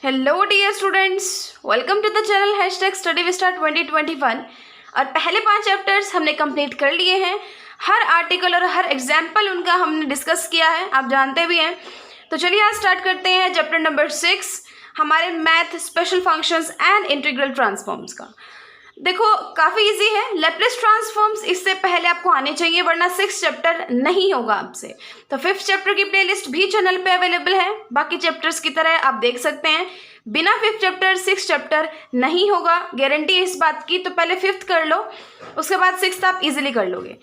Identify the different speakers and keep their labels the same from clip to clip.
Speaker 1: Hello dear students, welcome to the channel hashtag study Vistar 2021। और पहले 5 chapters हमने complete कर लिए हैं। हर आर्टिकल और हर एग्जाम्पल उनका हमने डिस्कस किया है, आप जानते भी हैं। तो चलिए आज स्टार्ट करते हैं चैप्टर नंबर 6 हमारे math special functions and integral transforms का। देखो काफ़ी इजी है। लैप्लेस ट्रांसफॉर्म्स इससे पहले आपको आने चाहिए, वरना 6 चैप्टर नहीं होगा आपसे। तो 5th चैप्टर की प्लेलिस्ट भी चैनल पे अवेलेबल है। बाकी चैप्टर्स की तरह आप देख सकते हैं। बिना 5th चैप्टर 6 चैप्टर नहीं होगा, गारंटी है इस बात की। तो पहले 5th कर लो, उसके बाद 6th आप इजीली कर लोगे।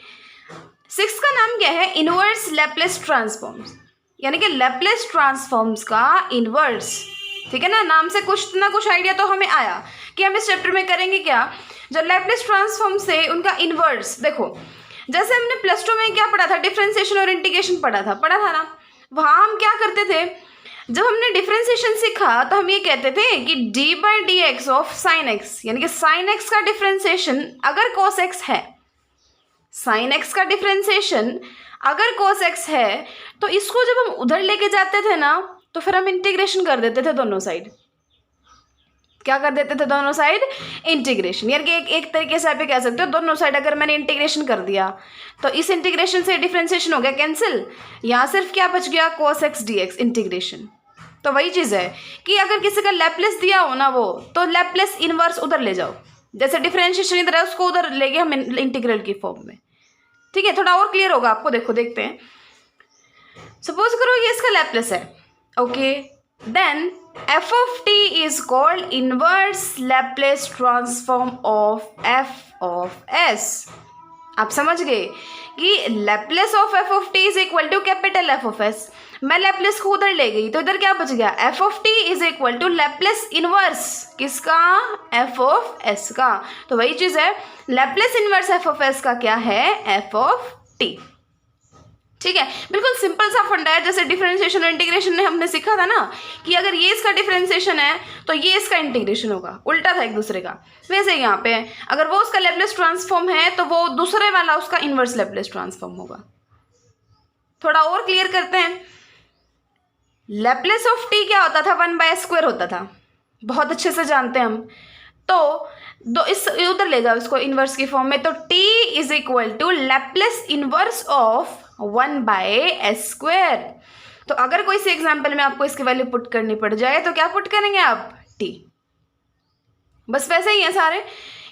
Speaker 1: 6th का नाम क्या है? इनवर्स लैप्लेस ट्रांसफॉर्म्स, यानी कि लैप्लेस ट्रांसफॉर्म्स का इनवर्स। ठीक है ना, नाम से कुछ ना कुछ आइडिया तो हमें आया कि हम इस चैप्टर में करेंगे क्या। जो लैप्लेस ट्रांसफॉर्म से उनका इनवर्स, देखो जैसे हमने प्लस 2 में क्या पढ़ा था, डिफरेंशिएशन और इंटीग्रेशन पढ़ा था ना। वहाँ हम क्या करते थे, जब हमने डिफरेंशिएशन सीखा तो हम ये कहते थे कि D by D x of sine x, यानी कि साइन एक्स का डिफरेंशिएशन अगर कॉस एक्स है, साइन एक्स का डिफरेंशिएशन अगर कॉस एक्स है, तो इसको जब हम उधर लेके जाते थे ना, तो फिर हम इंटीग्रेशन कर देते थे दोनों साइड। क्या कर देते थे? दोनों साइड इंटीग्रेशन, यानी कि एक तरीके से आप ये कह सकते हो, दोनों साइड अगर मैंने इंटीग्रेशन कर दिया तो इस इंटीग्रेशन से डिफरेंशिएशन हो गया कैंसिल। यहाँ सिर्फ क्या बच गया? cos x dx integration. तो वही चीज़ है कि अगर किसी का लैप्लेस दिया हो ना, वो तो लैप्लेस इनवर्स उधर ले जाओ। जैसे डिफरेंशिएशन इधर है, उसको उधर ले गए हम इंटीग्रल की फॉर्म में। ठीक है, थोड़ा और क्लियर होगा आपको। देखो देखते हैं, सपोज करो ये इसका लैप्लेस है, okay, then f of t is called inverse Laplace transform of f of s। आप समझ गए कि Laplace of f of t is equal to capital F of s। मैं Laplace को उधर ले गई तो इधर क्या बच गया? f of t is equal to Laplace inverse किसका? f of s का। तो वही चीज़ है, Laplace inverse f of s का क्या है? f of t। ठीक है, बिल्कुल सिंपल सा फंडा है। जैसे डिफरेंशिएशन और इंटीग्रेशन में हमने सीखा था ना कि अगर ये इसका डिफरेंशिएशन है तो ये इसका इंटीग्रेशन होगा, उल्टा था एक दूसरे का। वैसे यहाँ पे अगर वो उसका लैप्लेस ट्रांसफॉर्म है तो वो दूसरे वाला उसका इनवर्स लैप्लेस ट्रांसफॉर्म होगा। थोड़ा और क्लियर करते हैं। लैप्लेस ऑफ टी क्या होता था? 1/2 होता था, बहुत अच्छे से जानते हैं हम। तो दो इस उधर ले जाओ इसको इनवर्स की फॉर्म में, तो t is equal to Laplace inverse of 1/s²। तो अगर कोई से एग्जाम्पल में आपको इसकी वैल्यू पुट करनी पड़ जाए तो क्या पुट करेंगे आप? t। बस वैसे ही है सारे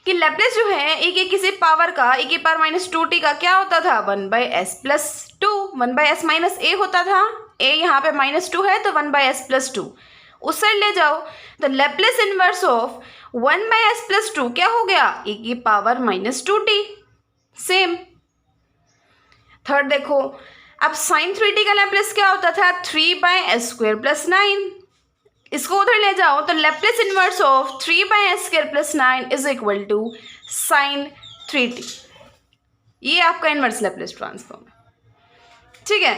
Speaker 1: कि लैप्लेस जो है e की किसी पावर का, e की पावर -2t का क्या होता था? 1/s+2, 1/s - a होता था। a यहाँ पे -2 है तो 1/s+2 उस साइड ले जाओ, तो लैप्लेस इनवर्स ऑफ 1/s+2 क्या हो गया? e की पावर -2t। सेम थर्ड देखो, अब साइन 3t का लैप्लेस क्या होता था? 3/s² + 9। इसको उधर ले जाओ तो Laplace inverse of 3/s² + 9 is equal to sine 3t। ये आपका इनवर्स लैप्लेस ट्रांसफॉर्म है। ठीक है,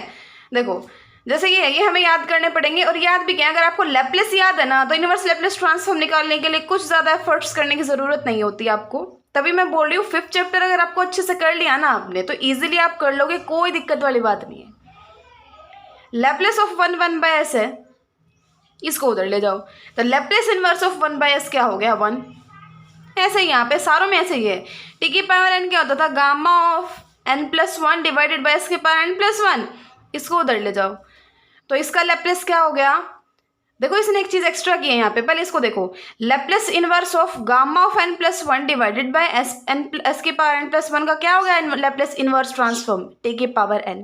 Speaker 1: देखो जैसे ये है, ये हमें याद करने पड़ेंगे। और याद भी क्या, अगर आपको लैप्लेस याद है ना, तो इनवर्स लैप्लेस ट्रांसफॉर्म निकालने के लिए कुछ ज़्यादा एफर्ट्स करने की ज़रूरत नहीं होती आपको। तभी मैं बोल रही हूँ 5th चैप्टर अगर आपको अच्छे से कर लिया ना आपने, तो इजीली आप कर लोगे, कोई दिक्कत वाली बात नहीं है। लैप्लेस ऑफ 1/s है, इसको उधर ले जाओ, तो लैप्लेस इनवर्स ऑफ 1/s क्या हो गया? 1। ऐसे ही यहाँ पे सारों में ऐसे ही है। t की पावर n क्या होता था? Gamma of n+1 divided by s की पावर n+1। इसको उधर ले जाओ तो इसका लैप्लेस क्या हो गया? देखो इसने एक चीज एक्स्ट्रा की है यहाँ पे, पहले इसको देखो। Laplace inverse of gamma of n+1 divided by s की पावर n+1 का क्या हो गया? लैप्लेस इनवर्स ट्रांसफॉर्म t की पावर n।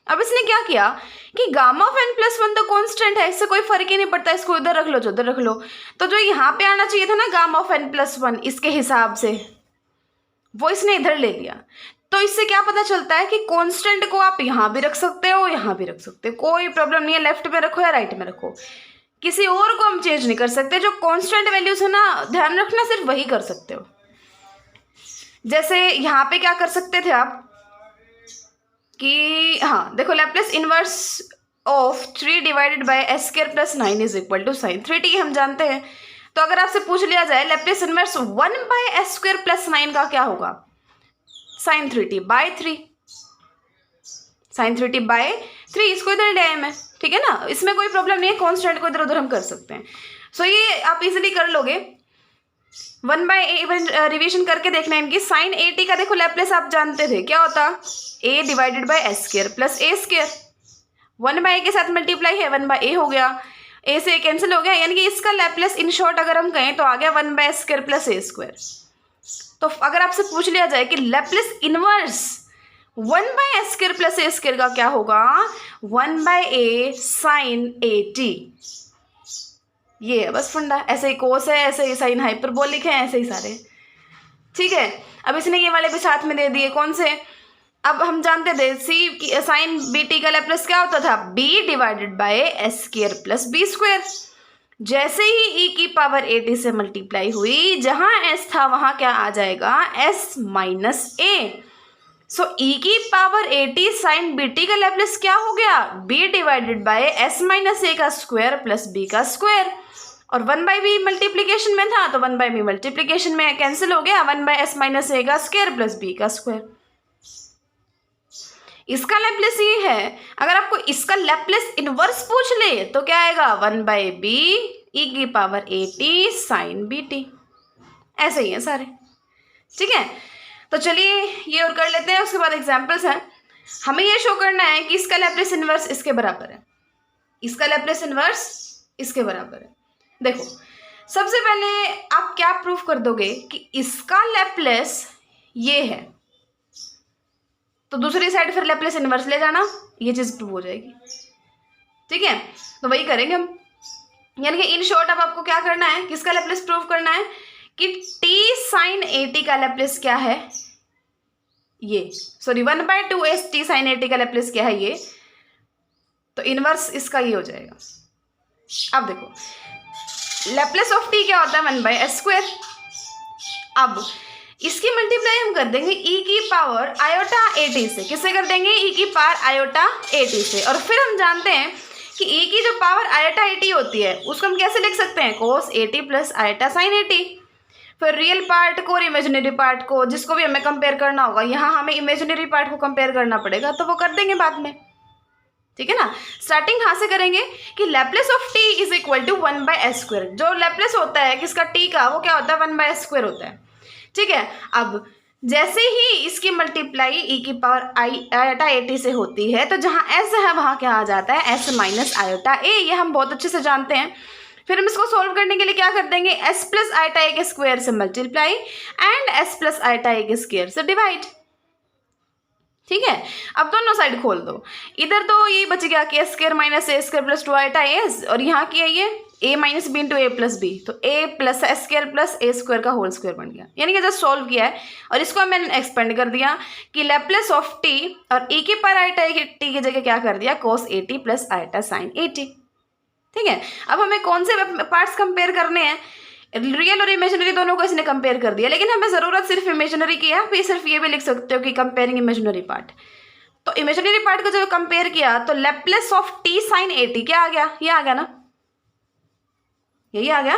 Speaker 1: अब इसने क्या किया कि गामा ऑफ n+1 तो कांस्टेंट है, इससे कोई फर्क ही नहीं पड़ता, इसको इधर रख लो जो उधर रख लो। तो जो यहाँ पे आना चाहिए था ना गामा ऑफ n+1 इसके हिसाब से, वो इसने इधर ले लिया। तो इससे क्या पता चलता है कि कांस्टेंट को आप यहाँ भी रख सकते हो, यहाँ भी रख सकते हो, कोई प्रॉब्लम नहीं है। लेफ्ट में रखो या राइट में रखो, किसी और को हम चेंज नहीं कर सकते। जो कांस्टेंट वैल्यूज है ना, ध्यान रखना, सिर्फ वही कर सकते हो। जैसे यहाँ पे क्या कर सकते थे आप कि हाँ देखो, Laplace inverse of 3 divided by s² + 9 is equal to sine 3t हम जानते हैं। तो अगर आपसे पूछ लिया जाए लैप्लेस इनवर्स 1/s² + 9 का क्या होगा? Sine 3t/3, sine 3t/3। इसको इधर ले आए मैं, ठीक है ना, इसमें कोई प्रॉब्लम नहीं है, कॉन्स्टेंट को इधर उधर हम कर सकते हैं। सो ये आप इजीली कर लोगे। 1/a रिविजन करके देखना है इनकी। साइन ए टी का देखो लैप्लेस आप जानते थे, क्या होता, a divided by S square plus A square. 1/a के साथ मल्टीप्लाई है, 1/a हो गया, a से कैंसिल हो गया, यानी कि इसका लैप्लेस इन शॉर्ट अगर हम कहें तो आ गया 1/s square plus A square. तो अगर आपसे पूछ लिया जाए कि Laplace inverse 1/s square plus A square का क्या होगा, 1/a साइन ए टी। ये है बस फंडा। ऐसे ही कोस है, ऐसे ही साइन हाइपरबोलिक है, ऐसे ही सारे, ठीक है। अब इसने ये वाले भी साथ में दे दिए, कौन से, अब हम जानते थे सी की साइन बी टी का लैप्लेस क्या होता था, b divided by S square plus B square. जैसे ही e की पावर ए टी से मल्टीप्लाई हुई, जहां s था वहां क्या आ जाएगा, s minus A. So e की power A T sine B T का लैप्लेस क्या हो गया, b divided by S minus A का स्क्वायर प्लस b का स्क्वायर। और 1/b मल्टीप्लीकेशन में था तो 1/b मल्टीप्लीकेशन में कैंसिल हो गया, 1/s माइनस ए का स्क्वायर प्लस b का स्क्वायर। इसका लैप्लेस ये है। अगर आपको इसका लैप्लेस इनवर्स पूछ ले तो क्या आएगा, 1/b e की power A T sine B T. ऐसे ही है सारे, ठीक है। तो चलिए ये और कर लेते हैं, उसके बाद एग्जाम्पल्स हैं। हमें ये शो करना है कि इसका लैप्लेस इनवर्स इसके बराबर है, इसका लैप्लेस इनवर्स इसके बराबर है। देखो सबसे पहले आप क्या प्रूफ कर दोगे कि इसका लैप्लेस ये है, तो दूसरी साइड फिर लैप्लेस इनवर्स ले जाना, ये चीज प्रूव हो जाएगी, ठीक है। तो वही करेंगे हम, यानी कि इन शॉर्ट अब आपको क्या करना है, किसका लैप्लेस प्रूव करना है कि t साइन ए टी का लैप्लेस क्या है, ये sorry 1/2s t sine A T का लैप्लेस क्या है ये, तो इनवर्स इसका ये हो जाएगा। अब देखो लैप्लेस ऑफ t क्या होता है, 1/s स्क्वायर। अब इसकी मल्टीप्लाई हम कर देंगे e की पावर आयोटा ए टी से, किससे कर देंगे, e की पावर आयोटा ए टी से। और फिर हम जानते हैं कि e की जो पावर आयोटा ए टी होती है उसको हम कैसे लिख सकते हैं, cos A T plus iota sine A T. फिर रियल पार्ट को और इमेजिनरी पार्ट को, जिसको भी हमें कंपेयर करना होगा, यहाँ हमें इमेजिनरी पार्ट को कंपेयर करना पड़ेगा, तो वो कर देंगे बाद में, ठीक है ना। स्टार्टिंग कहाँ से करेंगे कि Laplace of t is equal to 1/s square. जो लैप्लेस होता है किसका, t का, वो क्या होता है, 1/s स्क्वायर होता है, ठीक है। अब जैसे ही इसकी मल्टीप्लाई e की पावर आयोटा ए टी से होती है, तो जहाँ s है वहाँ क्या आ जाता है, s माइनस आयोटा ए। ये हम बहुत अच्छे से जानते हैं। फिर हम इसको सोल्व करने के लिए क्या कर देंगे, s प्लस आयोटा ए के स्क्वायर से multiply and s plus iota A के स्क्वायर से डिवाइड, ठीक है। अब दोनों साइड खोल दो, इधर तो ये बच गया कि s square minus A square plus 2 iota S, और यहाँ की है ये a minus B into A plus B, तो a plus S square plus A square का होल स्क्वायर बन गया, यानी कि जस्ट सॉल्व किया है। और इसको मैंने एक्सपेंड कर दिया कि लैप्लेस ऑफ t और e की पावर आयोटा टी की जगह क्या कर दिया, cos A T plus iota sine A T, ठीक है। अब हमें कौन से पार्ट्स कंपेयर करने हैं, रियल और इमेजिनरी दोनों को इसने कंपेयर कर दिया, लेकिन हमें ज़रूरत सिर्फ इमेजिनरी की है। फिर सिर्फ ये भी लिख सकते हो कि कंपेयरिंग इमेजिनरी पार्ट। तो इमेजिनरी पार्ट को जब कंपेयर किया तो Laplace of t sine A T क्या आ गया, ये आ गया ना, यही आ गया।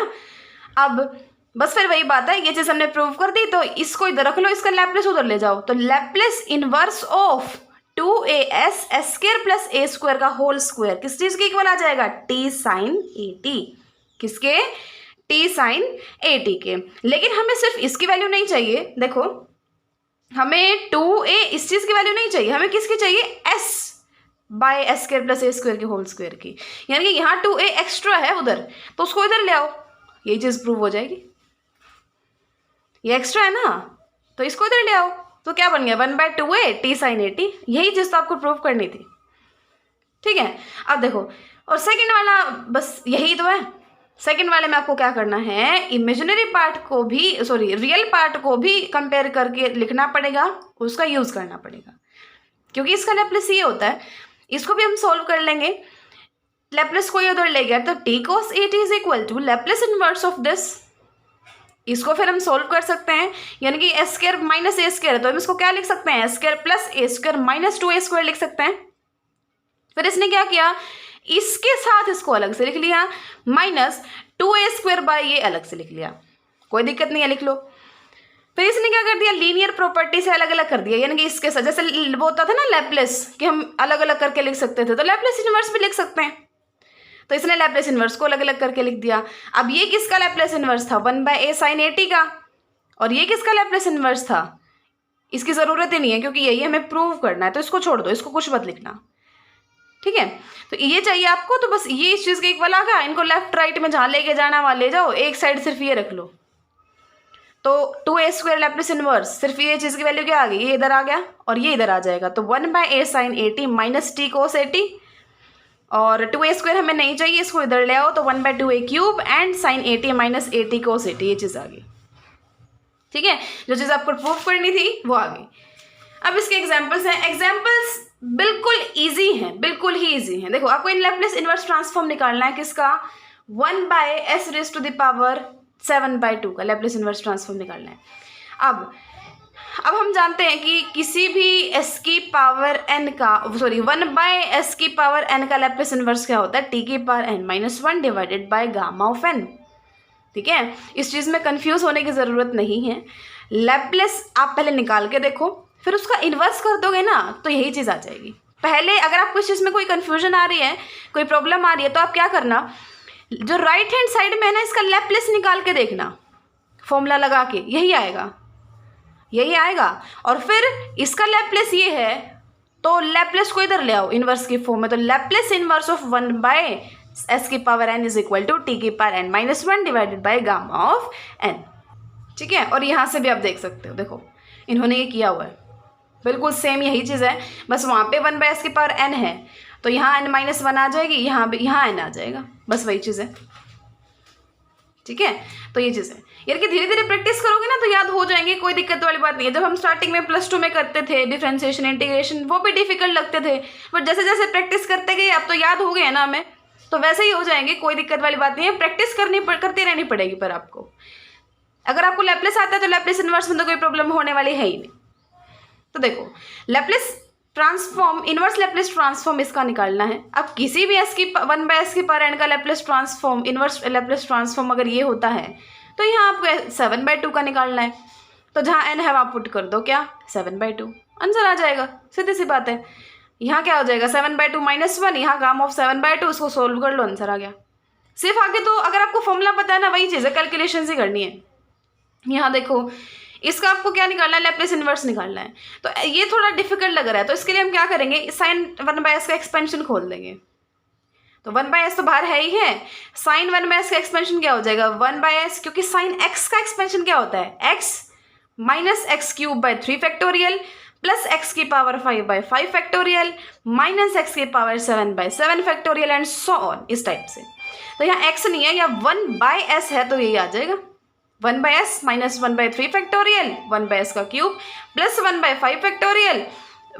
Speaker 1: अब बस फिर वही बात है, ये चीज़ हमने प्रूव कर दी, तो इसको इधर रख लो, इसका लैप्लेस उधर ले जाओ। तो Laplace inverse of 2as s square plus A square का होल स्क्वायर किस चीज़ के इक्वल आ जाएगा, t साइन ए टी, किसके, t साइन ए टी के। लेकिन हमें सिर्फ इसकी वैल्यू नहीं चाहिए, देखो हमें 2a इस चीज़ की वैल्यू नहीं चाहिए, हमें किसकी चाहिए, s bye S square plus A square के होल स्क्वायर की, यानी कि यहाँ 2a एक्स्ट्रा है उधर, तो उसको इधर ले आओ, यही चीज़ प्रूव हो जाएगी। ये एक्स्ट्रा है ना, तो इसको इधर ले आओ, तो क्या बन गया, 1/2a t sine A T. यही चीज़ तो आपको प्रूव करनी थी, ठीक है। अब देखो, और सेकंड वाला बस यही तो है। सेकंड वाले में आपको क्या करना है, इमेजिनरी पार्ट को भी, सॉरी रियल पार्ट को भी कंपेयर करके लिखना पड़ेगा, उसका यूज़ करना पड़ेगा, क्योंकि इसका लैप्लेस ये होता है। इसको भी हम सॉल्व कर लेंगे, लैप्लेस को ये उधर ले गया, तो t cos A T is equal to Laplace inverse of this. इसको फिर हम सॉल्व कर सकते हैं, यानी कि S square minus A square, तो हम इसको क्या लिख सकते हैं, S square plus A square minus 2a square लिख सकते हैं। फिर इसने क्या किया, इसके साथ इसको अलग से लिख लिया, माइनस 2a स्क्वायर बाई ये अलग से लिख लिया, कोई दिक्कत नहीं है, लिख लो। फिर इसने क्या कर दिया, लीनियर प्रॉपर्टी से अलग अलग कर दिया, यानी कि इसके साथ जैसे वो होता था ना लैप्लेस, कि हम अलग अलग करके लिख सकते थे, तो लैप्लेस इनवर्स भी लिख सकते हैं। तो इसने लैप्लेस इन्वर्स को अलग अलग करके लिख दिया। अब ये किसका लैप्लेस इन्वर्स था, 1/a sin 80 का, और ये किसका लैप्लेस इन्वर्स था, इसकी ज़रूरत ही नहीं है क्योंकि यही हमें प्रूव करना है, तो इसको छोड़ दो, इसको कुछ मत लिखना, ठीक है। तो ये चाहिए आपको, तो बस ये इस चीज़ के इक्वल आ गया, इनको लेफ्ट राइट में जहाँ लेके जाना वहाँ ले जाओ, एक साइड सिर्फ ये रख लो। तो 2a² लैप्लेस इन्वर्स, सिर्फ ये चीज़ की वैल्यू क्या आ गई, ये इधर आ गया और ये इधर आ जाएगा, तो 1/a sin 80 minus t cos 80, और 2a² हमें नहीं चाहिए, इसको इधर ले आओ, तो 1/2a³ and sin 80 minus 80 cos 80, ये चीज़ आ गई, ठीक है। जो चीज़ आपको प्रूव करनी थी वो आ गई। अब इसके एग्जाम्पल्स हैं, एग्जाम्पल्स बिल्कुल ईजी हैं, बिल्कुल ही ईजी हैं। देखो आपको इन लैप्लेस इन्वर्स ट्रांसफॉर्म निकालना है किसका, 1/s⁻⁷ का लैप्लेस इन्वर्स ट्रांसफॉर्म निकालना है। अब हम जानते हैं कि किसी भी s⁻n का 1/s⁻n का लैप्लेस इन्वर्स क्या होता है, t⁻n-1 divided by gamma of n, ठीक है। इस चीज़ में कंफ्यूज होने की ज़रूरत नहीं है। लैप्लेस आप पहले निकाल के देखो, फिर उसका इन्वर्स कर दोगे ना तो यही चीज़ आ जाएगी। पहले अगर आपको इस चीज़ में कोई कन्फ्यूजन आ रही है, कोई प्रॉब्लम आ रही है, तो आप क्या करना, जो राइट हैंड साइड में है ना, इसका लैप्लेस निकाल के देखना, फॉर्मूला लगा के, यही आएगा। और फिर इसका लैप्लेस ये है, तो लैप्लेस को इधर ले आओ इन्वर्स की फॉर्म में, तो Laplace inverse of 1/s⁻n is equal to t⁻n-1 divided by gamma of n, ठीक है। और यहाँ से भी आप देख सकते हो, देखो इन्होंने ये किया हुआ है, बिल्कुल सेम यही चीज़ है, बस वहाँ पे 1/s⁻n है, तो यहाँ n-1 आ जाएगी, यहाँ n आ जाएगा, बस वही चीज़ है, ठीक है। तो ये चीज़ है यार कि धीरे धीरे प्रैक्टिस करोगे ना तो याद हो जाएंगे, कोई दिक्कत वाली बात नहीं है। जब हम स्टार्टिंग में +2 में करते थे डिफरेंशिएशन इंटीग्रेशन, वो भी डिफिकल्ट लगते थे, बट जैसे जैसे प्रैक्टिस करते गए अब तो याद हो गए ना हमें, तो वैसे ही हो जाएंगे, कोई दिक्कत वाली बात नहीं है। प्रैक्टिस करती रहनी पड़ेगी, पर आपको अगर आपको लैप्लेस आता है तो लैप्लेस इन्वर्स में तो कोई प्रॉब्लम होने वाली है ही नहीं। तो देखो Laplace transform, inverse Laplace transform इसका निकालना है। अब किसी भी 1/s⁻n का Laplace transform, inverse Laplace transform अगर ये होता है तो यहाँ आपको 7/2 का निकालना है, तो जहाँ n है वहाँ पुट कर दो क्या, 7/2, आंसर आ जाएगा, सीधी सी बात है। यहाँ क्या हो जाएगा, 7/2-1, यहाँ गामा ऑफ 7/2, उसको सोल्व कर लो, आंसर आ गया। सिर्फ आगे तो अगर आपको फॉर्मूला पता है ना, वही चीज़ है, कैलकुलेशन ही करनी है। यहाँ देखो इसका आपको क्या निकालना है, लैप्लेस इन्वर्स निकालना है, तो ये थोड़ा डिफिकल्ट लग रहा है, तो इसके लिए हम क्या करेंगे, sin 1/s का एक्सपेंशन खोल देंगे। तो 1/s तो बाहर है ही है, sin 1/s का एक्सपेंशन क्या हो जाएगा, 1/s, क्योंकि sin x का एक्सपेंशन क्या होता है, x minus x³ 3 plus x⁵5 factorial minus x⁻7 factorial and so on, इस टाइप से। तो यहाँ x नहीं है, यहाँ 1/s है, तो यही आ जाएगा 1/s माइनस 1/3 फैक्टोरियल 1/s का cube plus 1/5 factorial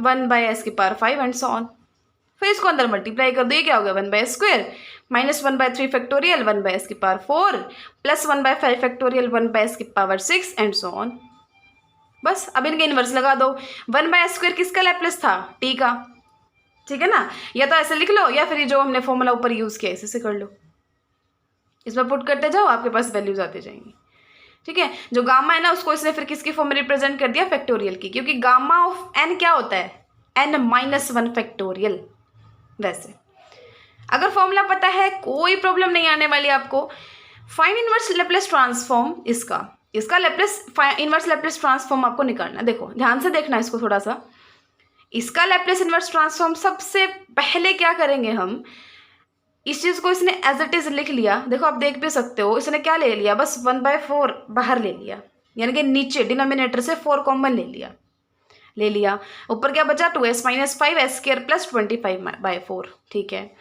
Speaker 1: 1/s⁵ and so on. फिर इसको अंदर मल्टीप्लाई कर दो, ये क्या हो गया, 1/² minus 1/3 factorial 1/s⁴ plus 1/5 factorial 1/s⁻6 and so on. बस अब इनके इन्वर्स लगा दो। 1/s² किसका लैप्लेस था, t का, ठीक है ना। या तो ऐसे लिख लो, या फिर जो हमने फॉर्मूला ऊपर यूज़ किया इसे कर लो, इसमें पुट करते जाओ, आपके पास वैल्यूज आती जाएंगी, ठीक है। जो गामा है ना, उसको इसने फिर किसकी फॉर्म में रिप्रेजेंट कर दिया, फैक्टोरियल की, क्योंकि गामा ऑफ n क्या होता है, n-1 फैक्टोरियल। वैसे अगर फॉर्मूला पता है कोई प्रॉब्लम नहीं आने वाली आपको। फाइन इनवर्स लैप्लेस ट्रांसफॉर्म, इसका लैप्लेस इनवर्स लैप्लेस ट्रांसफॉर्म आपको निकालना। देखो ध्यान से देखना इसको थोड़ा सा, इसका लैप्लेस इनवर्स ट्रांसफॉर्म सबसे पहले क्या करेंगे हम, इस चीज़ को इसने एज इट इज़ लिख लिया। देखो आप देख भी सकते हो, इसने क्या ले लिया, बस 1/4 बाहर ले लिया, यानी कि नीचे डिनोमिनेटर से 4 कॉमन ले लिया। ऊपर क्या बचा, 2s माइनस 5s² प्लस 25/4, ठीक है।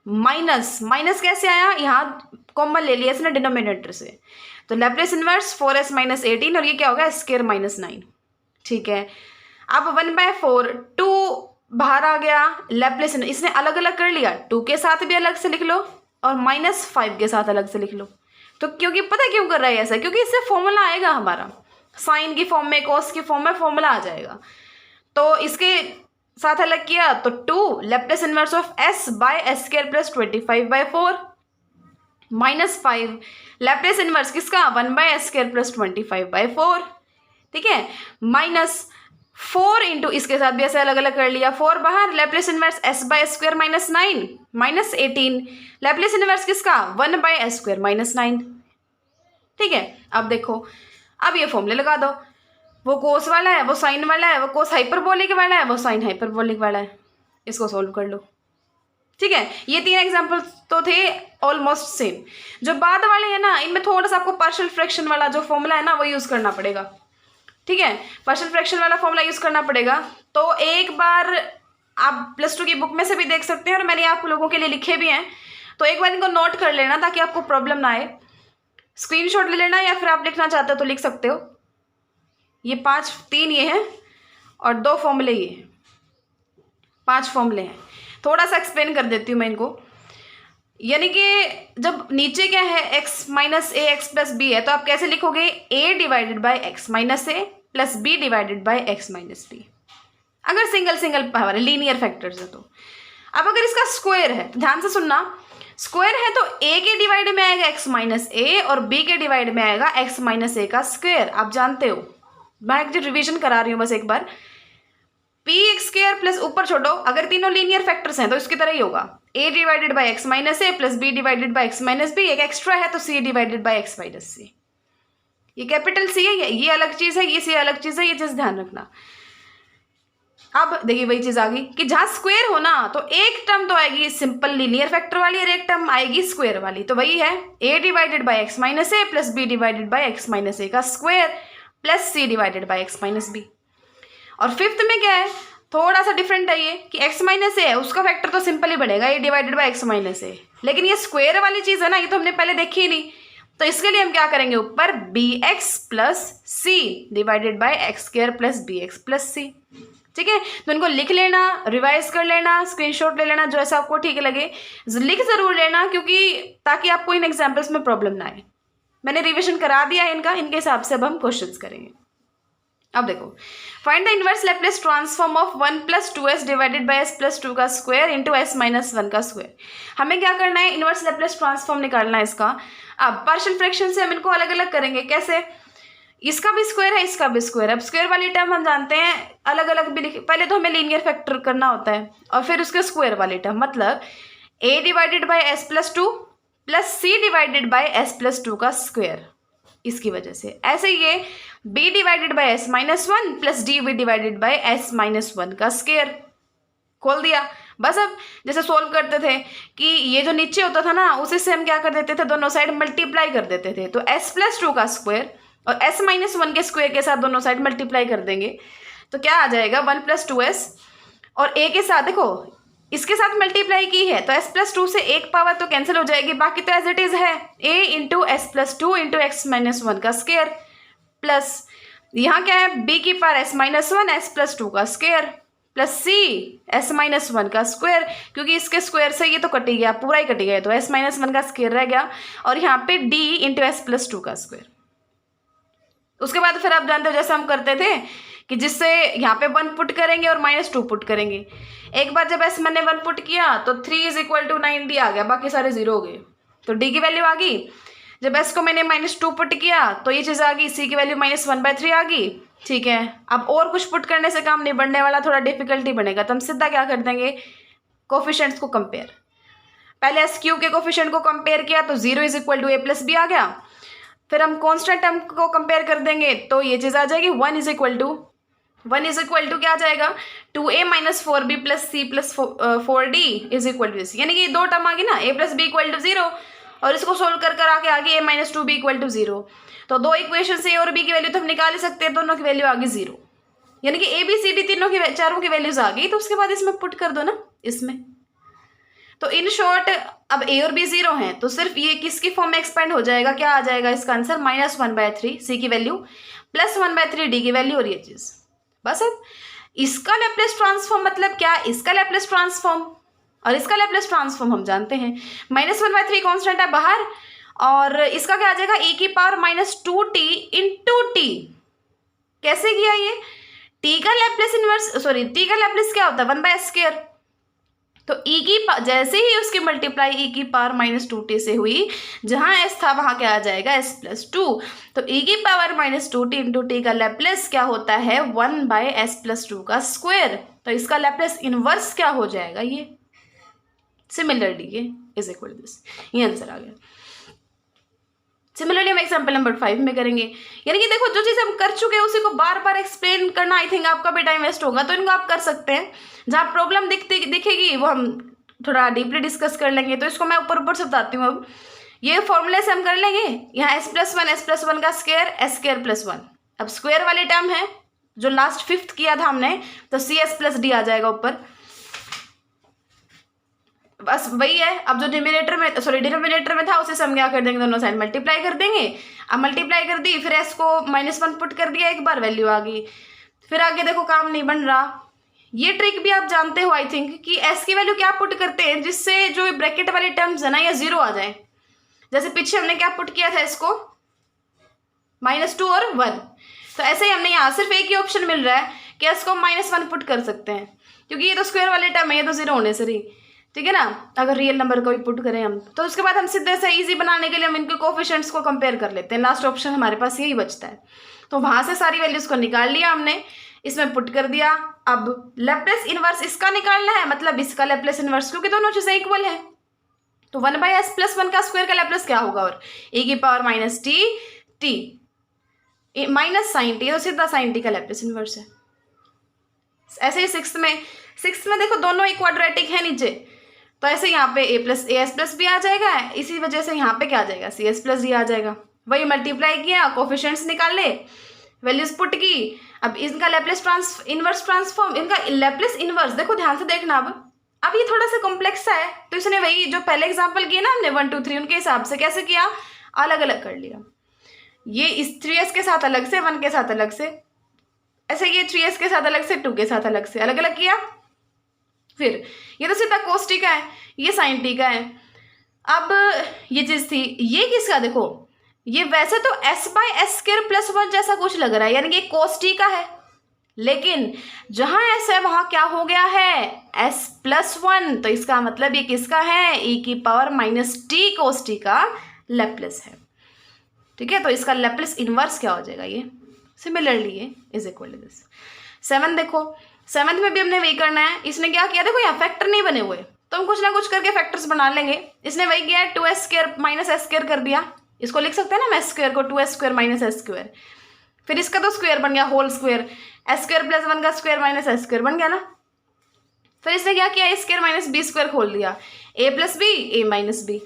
Speaker 1: माइनस कैसे आया, यहाँ कॉमन ले लिया इसने डिनोमिनेटर से, तो लैप्लेस इनवर्स 4s माइनस 18, और ये क्या होगा, s² माइनस 9, ठीक है। अब 1/4 2 बाहर आ गया, लैप्लेस इसने अलग अलग कर लिया, 2 के साथ भी अलग से लिख लो और -5 के साथ अलग से लिख लो। तो क्योंकि पता है क्यों कर रहा है ऐसा, क्योंकि इससे फॉर्मूला आएगा हमारा, साइन की फॉर्म में, कॉस की फॉर्म में फॉर्मूला आ जाएगा। तो इसके साथ अलग किया तो 2 Laplace inverse of s/s² plus 25/4 -5 Laplace inverse किसका, 1/s² प्लस 25/4, ठीक है, माइनस 4 इंटू इसके साथ भी ऐसे अलग अलग कर लिया, 4 बाहर, Laplace inverse s bye square minus 9 minus 18, Laplace inverse किसका 1 बाय s स्क्वायर माइनस 9। ठीक है, अब देखो, अब ये फॉर्मूले लगा दो, वो कोस वाला है, वो साइन वाला है, वो कोस हाइपरबोलिक वाला है, वो साइन हाइपरबोलिक वाला है, इसको सोल्व कर लो। ठीक है, ये 3 एग्जाम्पल तो थे ऑलमोस्ट सेम। जो बाद वाले हैं ना, इनमें थोड़ा सा आपको पार्शियल फ्रैक्शन वाला जो फॉर्मूला है ना वो यूज़ करना पड़ेगा। ठीक है, पार्शियल फ्रैक्शन वाला फॉर्मूला यूज़ करना पड़ेगा। तो एक बार आप +2 की बुक में से भी देख सकते हैं और मैंने आप लोगों के लिए लिखे भी हैं, तो एक बार इनको नोट कर लेना ताकि आपको प्रॉब्लम ना आए। स्क्रीनशॉट ले लेना या फिर आप लिखना चाहते हो तो लिख सकते हो। ये 3 ये हैं और 2 फॉर्मूले ये हैं, 5 फॉर्मूले हैं। थोड़ा सा एक्सप्लेन कर देती हूँ मैं इनको। यानी कि जब नीचे क्या है x minus A X plus B है, तो आप कैसे लिखोगे a divided by X minus A plus B divided by X minus B, अगर single single power linear factors है तो। अब अगर इसका स्क्वायर है, ध्यान से सुनना, स्क्वायर है तो a के डिवाइड में आएगा x माइनस ए और b के डिवाइड में आएगा x माइनस ए का स्क्वायर। आप जानते हो, मैं एक जो रिविजन करा रही हूँ बस एक बार। पी एक्स स्क्वायर प्लस ऊपर छोड़ो, अगर तीनों लीनियर फैक्टर्स हैं तो इसकी तरह ही होगा, a divided by X minus A plus B divided by X minus B, एक एक्स्ट्रा है तो c divided by X minus C. ये कैपिटल C है, ये अलग चीज़ है, ये C अलग चीज़ है, ये चीज़ ध्यान रखना। अब देखिए वही चीज़ आ गई कि जहाँ स्क्वायर हो ना तो एक टर्म तो आएगी सिंपल लीनियर फैक्टर वाली और एक टर्म आएगी स्क्वायर वाली, तो वही है a divided by X minus A plus B divided by X minus A का square plus c divided by X minus B. और फिफ्थ में क्या है, थोड़ा सा डिफरेंट है ये कि x माइनस ए है, उसका फैक्टर तो सिंपल ही बनेगा a divided by X minus A, लेकिन ये स्क्वायर वाली चीज़ है ना, ये तो हमने पहले देखी ही नहीं, तो इसके लिए हम क्या करेंगे, ऊपर bx plus C divided by X square plus B X plus C. ठीक है, तो इनको लिख लेना, रिवाइज कर लेना, स्क्रीनशॉट ले लेना, जो ऐसा आपको ठीक लगे लिख ज़रूर लेना, क्योंकि ताकि आपको इन एग्जाम्पल्स में प्रॉब्लम ना आए। मैंने रिविजन करा दिया है इनका, इनके हिसाब से अब हम क्वेश्चंस करेंगे। अब देखो, find the inverse Laplace transform of 1 plus 2s divided by s plus 2 का स्क्वायर इंटू s माइनस 1 का स्क्वायर। हमें क्या करना है, इनवर्स लैप्लेस ट्रांसफॉर्म निकालना है इसका। अब पार्शियल फ्रैक्शन से हम इनको अलग अलग करेंगे, कैसे, इसका भी स्क्वायर है, इसका भी स्क्वायर है। अब स्क्वायर वाली टर्म हम जानते हैं अलग अलग भी लिख, पहले तो हमें लीनियर फैक्टर करना होता है और फिर उसके स्क्वायर वाली टर्म, मतलब a divided by s plus 2 plus c divided by s plus 2 का स्क्वायर, इसकी वजह से। ऐसे ये b divided by s minus 1 plus D divided by s minus 1 का स्क्वायर, खोल दिया। बस अब जैसे सोल्व करते थे कि ये जो नीचे होता था ना, उसी से हम क्या कर देते थे, दोनों साइड मल्टीप्लाई कर देते थे, तो s प्लस 2 का स्क्वायर और s माइनस 1 के स्क्वायर के साथ दोनों साइड मल्टीप्लाई कर देंगे, तो क्या आ जाएगा 1 प्लस 2s, और a के साथ देखो इसके साथ मल्टीप्लाई की है तो s प्लस 2 से एक पावर तो कैंसिल हो जाएगी, बाकी तो एज इट इज़ है a into S plus 2 into x minus 1 का स्क्वायर प्लस यहाँ क्या है b की power s minus 1 S plus 2 का square plus c s minus 1 का स्क्वायर, क्योंकि इसके स्क्वायर से ये तो कट ही गया, पूरा ही कट गया, तो s माइनस 1 का स्क्वायर रह गया, और यहाँ पे d इंटू एस प्लस 2 का स्क्वायर। उसके बाद फिर आप जानते हो जैसे हम करते थे कि जिससे यहाँ पे 1 पुट करेंगे और -2 पुट करेंगे। एक बार जब s मैंने 1 पुट किया तो 3 इज इक्वल टू 9d आ गया, बाकी सारे 0 हो गए, तो d की वैल्यू आ गई। जब s को मैंने -2 पुट किया तो ये चीज़ आ गई, c की वैल्यू -1/3 आ गई। ठीक है, अब और कुछ पुट करने से काम नहीं बढ़ने वाला, थोड़ा डिफिकल्टी बनेगा, तो हम सीधा क्या कर देंगे, कोफिशिएंट्स को कंपेयर। पहले एस क्यू के कोफिशिएंट को कंपेयर किया तो 0 is equal to a plus B आ गया। फिर हम कॉन्स्टेंट टर्म को कंपेयर कर देंगे तो ये चीज़ आ जाएगी 1 इज इक्वल टू क्या आ जाएगा, 2a minus 4b plus c plus 4d is equal to c, यानी कि दो टर्म आ गई ना, a plus b equal to 0, और इसको सोल्व कर आके आगे a minus 2b equal to 0, तो दो इक्वेशन से a और b की वैल्यू तो हम निकाल ही सकते हैं, दोनों की वैल्यू आ गई 0, यानी कि a b c d तीनों की चारों की वैल्यूज आ गई, तो उसके बाद इसमें पुट कर दो ना इसमें। तो इन शॉर्ट अब a और b 0 हैं, तो सिर्फ ये किसकी फॉर्म में एक्सपेंड हो जाएगा, क्या आ जाएगा इसका आंसर, -1/3 c की वैल्यू प्लस 1/3 d की वैल्यू, और ये चीज़ बस। अब इसका लैप्लेस ट्रांसफॉर्म मतलब क्या, इसका लैप्लेस ट्रांसफॉर्म और इसका लैप्लेस ट्रांसफॉर्म हम जानते हैं, -1/3 कॉन्स्टेंट है बाहर, और इसका क्या आ जाएगा, e की पावर -2t इंटू टी। कैसे किया ये, t का लैप्लेस इनवर्स, सॉरी t का लैप्लेस क्या होता है 1/s स्क्वायर, तो जैसे ही उसकी मल्टीप्लाई e⁻⁻2t से हुई, जहाँ s था वहाँ क्या आ जाएगा s+2। तो e⁻⁻2t इंटू टी का लैप्लेस क्या होता है 1/s+2 का स्क्वायर। तो इसका लैप्लेस इनवर्स क्या हो जाएगा ये, सिमिलरली ये इज इक्वल टू दिस, ये आंसर आ गया। सिमिलरली हम एग्जाम्पल नंबर 5 में करेंगे। यानी कि देखो जो चीज़ हम कर चुके हैं उसी को बार बार एक्सप्लेन करना आई थिंक आपका भी टाइम वेस्ट होगा, तो इनको आप कर सकते हैं। जहाँ प्रॉब्लम दिखेगी वो हम थोड़ा डीपली डिस्कस कर लेंगे। तो इसको मैं ऊपर से बताती हूँ। अब ये फॉर्मूले से हम कर लेंगे। यहाँ s+1 का स्क्वायर s²+1। अब स्क्वायर वाले टर्म है जो लास्ट 5th किया था हमने, तो CS+D आ जाएगा ऊपर, बस वही है। अब जो डिनोमिनेटर में था उसे हम क्या कर देंगे, दोनों साइड मल्टीप्लाई कर देंगे। अब मल्टीप्लाई कर दी, फिर s को -1 पुट कर दिया, एक बार वैल्यू आ गई। फिर आगे देखो काम नहीं बन रहा। ये ट्रिक भी आप जानते हो आई थिंक कि s की वैल्यू क्या पुट करते हैं जिससे जो ब्रैकेट वाले टर्म्स है ना ये 0 आ जाए। जैसे पीछे हमने क्या पुट किया था, इसको -2 और 1। तो ऐसे ही हमने यहाँ सिर्फ एक ही ऑप्शन मिल रहा है कि s को -1 पुट कर सकते हैं, क्योंकि ये तो स्क्वायर वाले टर्म है, ये तो 0 होने से रही, ठीक है ना। अगर रियल नंबर को ही पुट करें हम, तो उसके बाद हम सीधे से इजी बनाने के लिए हम इनके कोफिशिएंट्स को कंपेयर कर लेते हैं। लास्ट ऑप्शन हमारे पास यही बचता है। तो वहाँ से सारी वैल्यूज को निकाल लिया हमने, इसमें पुट कर दिया। अब लैप्लेस इनवर्स इसका निकालना है, मतलब इसका लैप्लेस इनवर्स, क्योंकि दोनों चीज़ें इक्वल है। तो 1/s+1 का स्क्वायर का लैप्लेस क्या होगा, और e⁻⁻t माइनस साइन टी, तो सीधा साइन टी का लैप्लेस इनवर्स है। ऐसे ही सिक्स्थ में देखो दोनों ही क्वाड्रेटिक है नीचे, तो ऐसे यहाँ पे as+b आ जाएगा, इसी वजह से यहाँ पे क्या आ जाएगा CS+d आ जाएगा। वही मल्टीप्लाई किया, कोफिशिएंट्स निकाल ले, वैल्यूज पुट की। अब इनका लैप्लेस इनवर्स ट्रांसफॉर्म, इनका लैप्लेस इनवर्स देखो ध्यान से देखना। अब ये थोड़ा सा कॉम्प्लेक्स सा है, तो इसने वही जो पहले एग्जाम्पल किए ना हमने 1 2 3 उनके हिसाब से कैसे किया, अलग अलग कर लिया। ये इस 3s के साथ अलग से, 1 के साथ अलग से, ऐसे ये 3s के साथ अलग से, 2 के साथ अलग से, अलग अलग किया। फिर ये तो सीधा cos t का है, ये sin t का है। अब ये चीज़ थी, ये किसका, देखो ये वैसे तो s/s² + 1 जैसा कुछ लग रहा है, यानी कि cos t का है, लेकिन जहाँ s है वहाँ क्या हो गया है s+1। तो इसका मतलब ये किसका है, e⁻⁻t cos t का लैप्लेस है, ठीक है। तो इसका लैप्लेस इनवर्स क्या हो जाएगा, ये सिमिलरली ये इज इक्वल टू दिस। 7 देखो, 7th में भी हमने वही करना है। इसने क्या किया, देखो यहाँ फैक्टर नहीं बने हुए, तो हम कुछ ना कुछ करके फैक्टर्स बना लेंगे। इसने वही किया, 2s² - s² कर दिया। इसको लिख सकते हैं ना हम s² को 2s² - s²। फिर इसका तो स्क्वायर बन गया, होल स्क्वायर, s² + 1 का स्क्वायर माइनस s² बन गया ना। फिर इसने क्या किया, a² - b² खोल दिया, a + b a - b।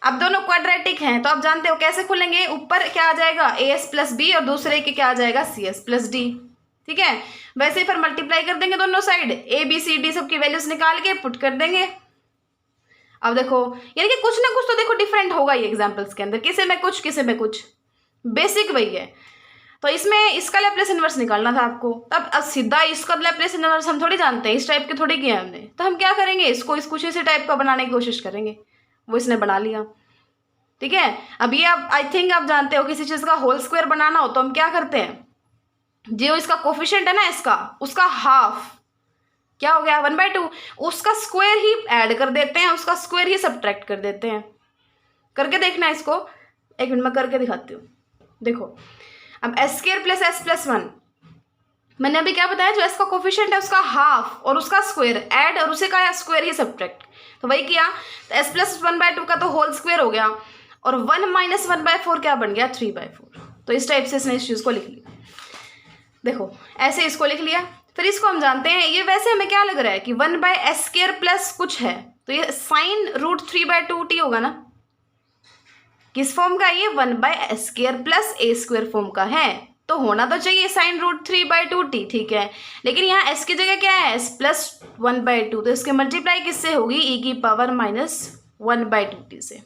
Speaker 1: अब दोनों क्वाड्रेटिक हैं, तो आप जानते हो कैसे खोलेंगे, ऊपर क्या आ जाएगा as + b और दूसरे के क्या आ जाएगा CS+d, ठीक है। वैसे ही फिर मल्टीप्लाई कर देंगे दोनों side, a b c d सबकी वैल्यूज निकाल के पुट कर देंगे। अब देखो यानी कि कुछ ना कुछ तो देखो डिफरेंट होगा ये एग्जांपल्स के अंदर, किसी में कुछ किसी में कुछ, बेसिक वही है। तो इसमें इसका लैप्लेस इनवर्स निकालना था आपको। तब अब सीधा इसका लैप्लेस इनवर्स हम थोड़ी जानते हैं, इस टाइप के थोड़ी किया हमने, तो हम क्या करेंगे, इसको इस कुछ इसी टाइप का बनाने की कोशिश करेंगे। वो इसने बना लिया, ठीक है। अब ये आप आई थिंक आप जानते हो किसी चीज़ का होल स्क्वायर बनाना हो तो हम क्या करते हैं, जो इसका कोफिशिएंट है ना इसका, उसका हाफ क्या हो गया 1/2, उसका स्क्वायर ही ऐड कर देते हैं, उसका स्क्वायर ही सब्ट्रैक्ट कर देते हैं। करके देखना इसको, एक मिनट में करके दिखाती हूँ। देखो अब s² + s+1, मैंने अभी क्या बताया, जो s का कोफिशिएंट है उसका हाफ और उसका स्क्वायर ऐड और उसी का स्क्वायर ही सब्ट्रैक्ट, तो वही किया। तो s + 1/2 का तो होल स्क्वायर हो गया, और 1 - 1/4 क्या बन गया 3/4। तो इस टाइप से इसने इस चीज़ को लिख लिया। देखो ऐसे इसको लिख लिया। फिर इसको हम जानते हैं, ये वैसे हमें क्या लग रहा है कि 1/s² प्लस कुछ है, तो ये sin √3/2t होगा ना। किस फॉर्म का, ये 1/s² + a² फॉर्म का है, तो होना तो चाहिए sin √3/2t, ठीक है। लेकिन यहाँ s की जगह क्या है, s + 1/2, तो इसके मल्टीप्लाई किससे होगी, e⁻⁻1/2t से,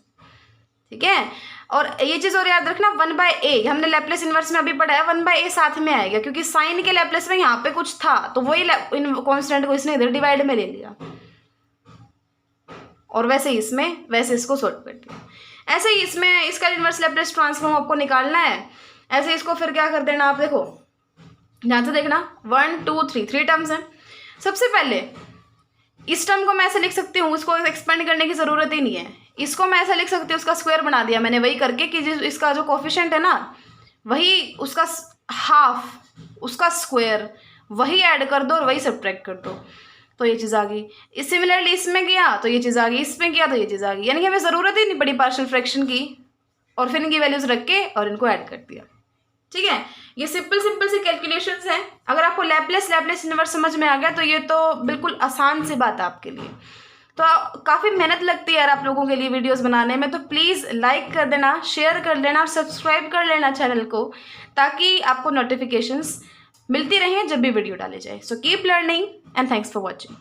Speaker 1: ठीक है। और ये चीज़ और याद रखना, 1/a हमने लैप्लेस इनवर्स में अभी पढ़ा है, 1/a साथ में आएगा, क्योंकि साइन के लैप्लेस में यहाँ पे कुछ था, तो वही कांस्टेंट को इसने इधर डिवाइड में ले लिया, और वैसे इसमें वैसे इसको सॉल्व कर दिया। ऐसे ही इसमें इसका इनवर्स लैप्लेस ट्रांसफॉर्म आपको निकालना है। ऐसे इसको फिर क्या कर देना, आप देखो ध्यान से देखना, 1 2 3 टर्म्स हैं। सबसे पहले इस टर्म को मैं ऐसे लिख सकती हूँ, उसको एक्सपेंड करने की ज़रूरत ही नहीं है। इसको मैं ऐसा लिख सकती हूँ, उसका स्क्वायर बना दिया मैंने वही करके कि इसका जो कोफिशिएंट है ना, वही उसका हाफ, उसका स्क्वायर, वही ऐड कर दो और वही सब्ट्रैक्ट कर दो, तो ये चीज़ आ गई। सिमिलरली इसमें किया तो ये चीज़ आ गई, इसमें किया तो ये चीज़ आ गई, यानी कि हमें ज़रूरत ही नहीं पड़ी पार्शियल फ्रैक्शन की, और फिर इनकी वैल्यूज़ रख के और इनको ऐड कर दिया। ठीक है, ये सिंपल सी कैलकुलेशंस हैं। अगर आपको लैपलेस इन्वर्स समझ में आ गया तो ये तो बिल्कुल आसान सी बात है आपके लिए। तो काफ़ी मेहनत लगती है यार आप लोगों के लिए वीडियोस बनाने में, तो प्लीज़ लाइक कर देना, शेयर कर लेना और सब्सक्राइब कर लेना चैनल को, ताकि आपको नोटिफिकेशंस मिलती रहें जब भी वीडियो डाले जाए। So keep learning and thanks for watching.